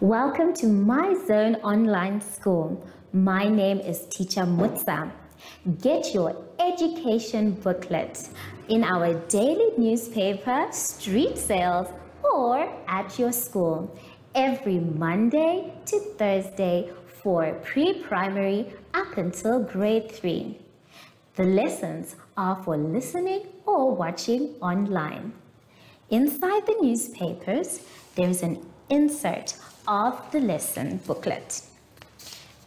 Welcome to My Zone Online School. My name is Teacher Mutsa. Get your education booklet in our daily newspaper, street sales, or at your school every Monday to Thursday for pre-primary up until grade 3. The lessons are for listening or watching online. Inside the newspapers, there is an insert of the lesson booklet.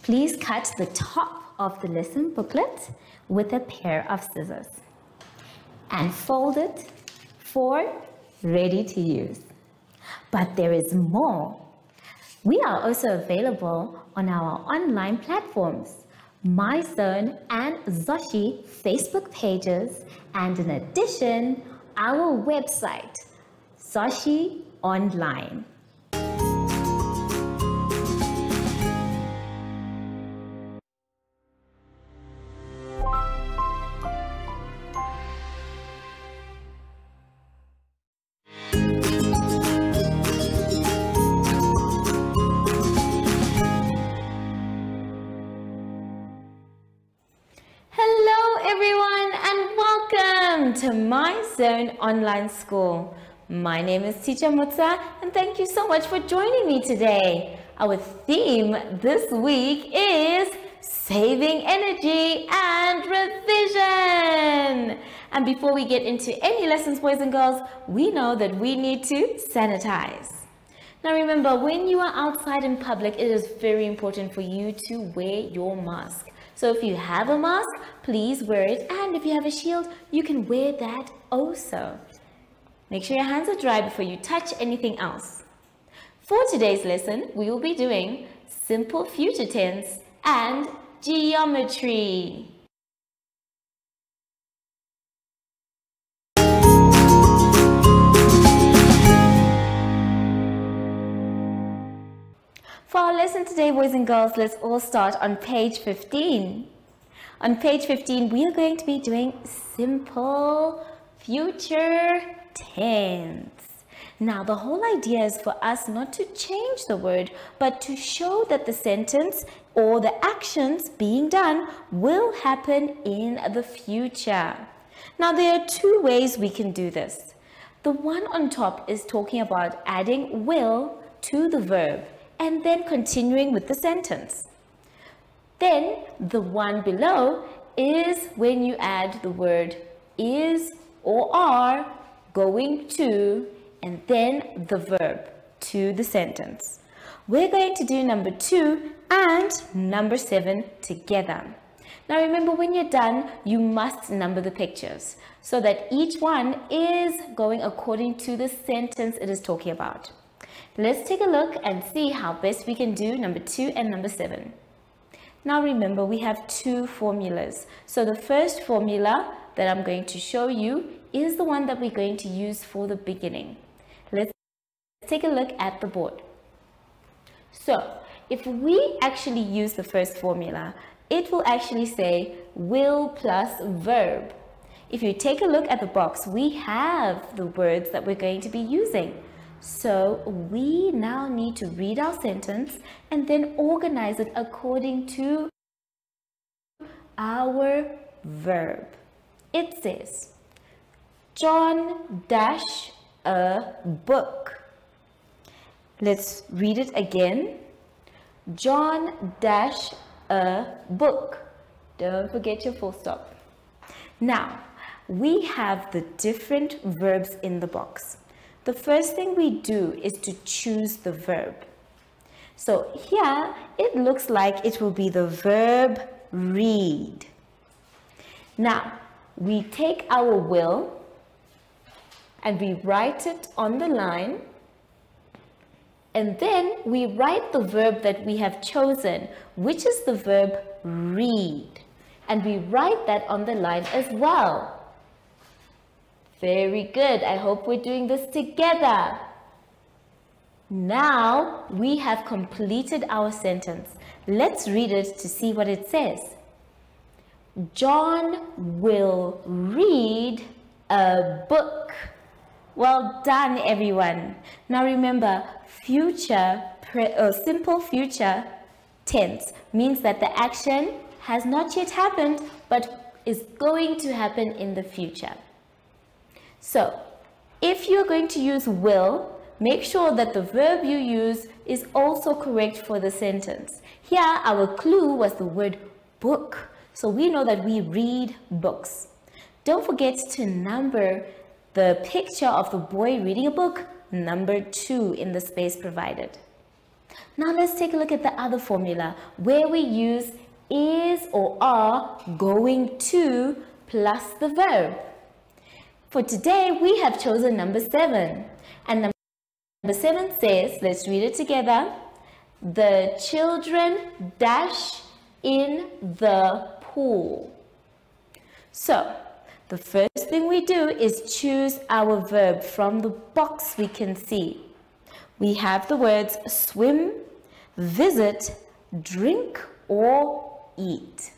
Please cut the top of the lesson booklet with a pair of scissors and fold it for ready to use. But there is more. We are also available on our online platforms, MyZone and Zoshi Facebook pages, and in addition, our website, Zoshi Online. To My Zone Online School. My name is Teacher Mutsa and thank you so much for joining me today. Our theme this week is saving energy and revision. And before we get into any lessons, boys and girls, we know that we need to sanitize. Now remember, when you are outside in public, it is very important for you to wear your mask. So if you have a mask, please wear it, and if you have a shield, you can wear that also. Make sure your hands are dry before you touch anything else. For today's lesson, we will be doing simple future tense and geometry. For our lesson today, boys and girls, let's all start on page 15. On page 15, we are going to be doing simple future tense. Now, the whole idea is for us not to change the word, but to show that the sentence or the actions being done will happen in the future. Now, there are two ways we can do this. The one on top is talking about adding will to the verb and then continuing with the sentence. Then the one below is when you add the word is or are going to and then the verb to the sentence. We're going to do number 2 and number 7 together. Now remember, when you're done, you must number the pictures so that each one is going according to the sentence it is talking about. Let's take a look and see how best we can do number 2 and number 7. Now remember, we have two formulas. So the first formula that I'm going to show you is the one that we're going to use for the beginning. Let's take a look at the board. So if we actually use the first formula, it will actually say will plus verb. If you take a look at the box, we have the words that we're going to be using. So we now need to read our sentence and then organize it according to our verb. It says, John dash a book. Let's read it again. John dash a book. Don't forget your full stop. Now, we have the different verbs in the box. The first thing we do is to choose the verb. So here it looks like it will be the verb read. Now we take our will and we write it on the line, and then we write the verb that we have chosen, which is the verb read, and we write that on the line as well. Very good. I hope we're doing this together. Now we have completed our sentence. Let's read it to see what it says. John will read a book. Well done, everyone. Now remember, simple future tense means that the action has not yet happened, but is going to happen in the future. So, if you're going to use will, make sure that the verb you use is also correct for the sentence. Here, our clue was the word book. So we know that we read books. Don't forget to number the picture of the boy reading a book, number 2 in the space provided. Now let's take a look at the other formula where we use is or are going to plus the verb. For today, we have chosen number 7. And number 7 says, let's read it together. The children dash in the pool. So, the first thing we do is choose our verb from the box we can see. We have the words swim, visit, drink, or eat.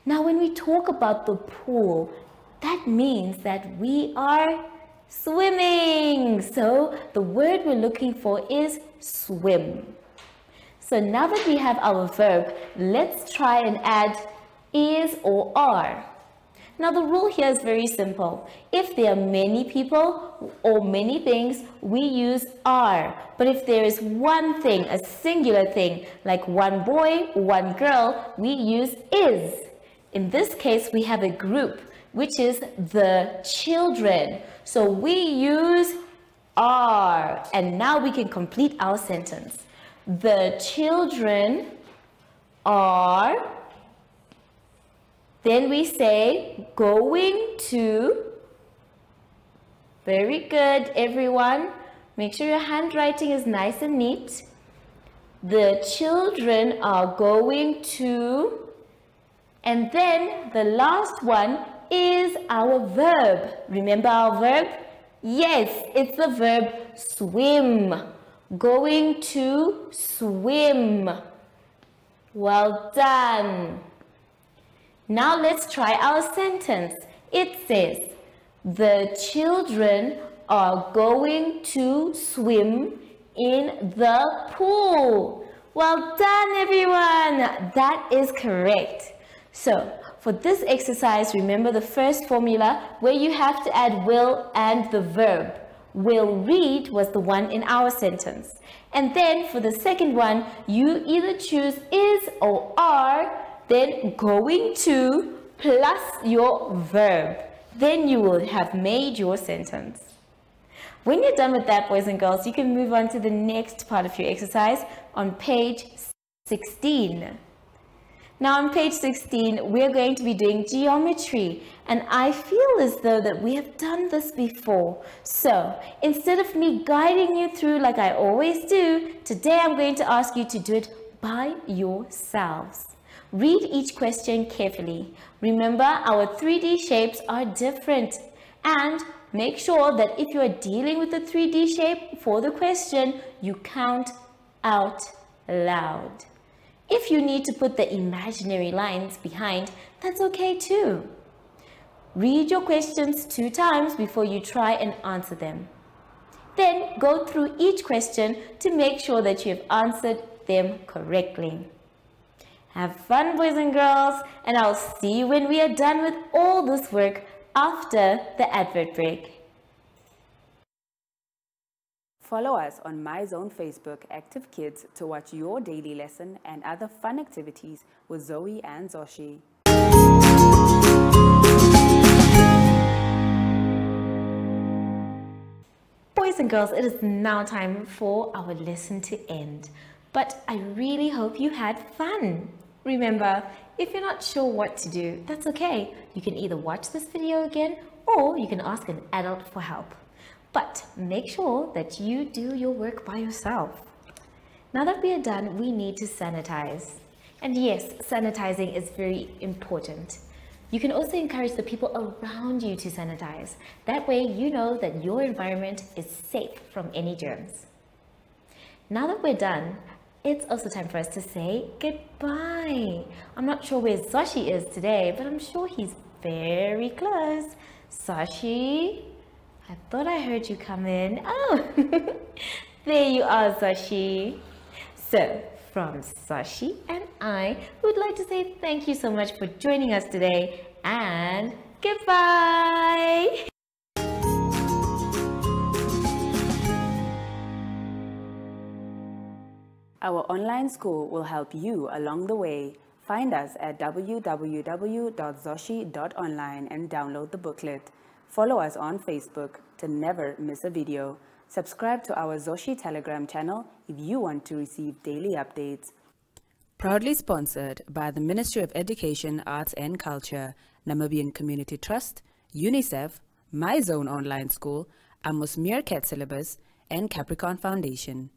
Now, when we talk about the pool, that means that we are swimming. So, the word we're looking for is swim. So, now that we have our verb, let's try and add is or are. Now the rule here is very simple. If there are many people or many things, we use are. But if there is one thing, a singular thing, like one boy, one girl, we use is. In this case, we have a group, which is the children. So we use are. And now we can complete our sentence. The children are. Then we say going to. Very good, everyone. Make sure your handwriting is nice and neat. The children are going to. And then the last one is our verb. Remember our verb? Yes, it's the verb swim. Going to swim. Well done. Now let's try our sentence. It says, the children are going to swim in the pool. Well done, everyone. That is correct. So, for this exercise, remember the first formula where you have to add will and the verb. Will read was the one in our sentence. And then for the second one, you either choose is or are, then going to plus your verb. Then you will have made your sentence. When you're done with that, boys and girls, you can move on to the next part of your exercise on page 16. Now on page 16, we're going to be doing geometry, and I feel as though that we have done this before. So instead of me guiding you through like I always do, today I'm going to ask you to do it by yourselves. Read each question carefully. Remember, our 3D shapes are different, and make sure that if you are dealing with the 3D shape for the question, you count out loud. If you need to put the imaginary lines behind, that's okay too. Read your questions 2 times before you try and answer them. Then go through each question to make sure that you have answered them correctly. Have fun, boys and girls, and I'll see you when we are done with all this work after the advert break. Follow us on MyZone Facebook Active Kids to watch your daily lesson and other fun activities with Zoe and Zoshi. Boys and girls, it is now time for our lesson to end. But I really hope you had fun. Remember, if you're not sure what to do, that's okay. You can either watch this video again or you can ask an adult for help. But make sure that you do your work by yourself. Now that we are done, we need to sanitize. And yes, sanitizing is very important. You can also encourage the people around you to sanitize. That way you know that your environment is safe from any germs. Now that we're done, it's also time for us to say goodbye. I'm not sure where Zoshi is today, but I'm sure he's very close. Zoshi, I thought I heard you come in. Oh, there you are, Zoshi. So, from Zoshi and I would like to say thank you so much for joining us today and goodbye. Our online school will help you along the way. Find us at www.zoshi.online and download the booklet. Follow us on Facebook to never miss a video. Subscribe to our Zoshi Telegram channel if you want to receive daily updates. Proudly sponsored by the Ministry of Education, Arts and Culture, Namibian Community Trust, UNICEF, My Zone Online School, Amos Meerkat Syllabus, and Capricorn Foundation.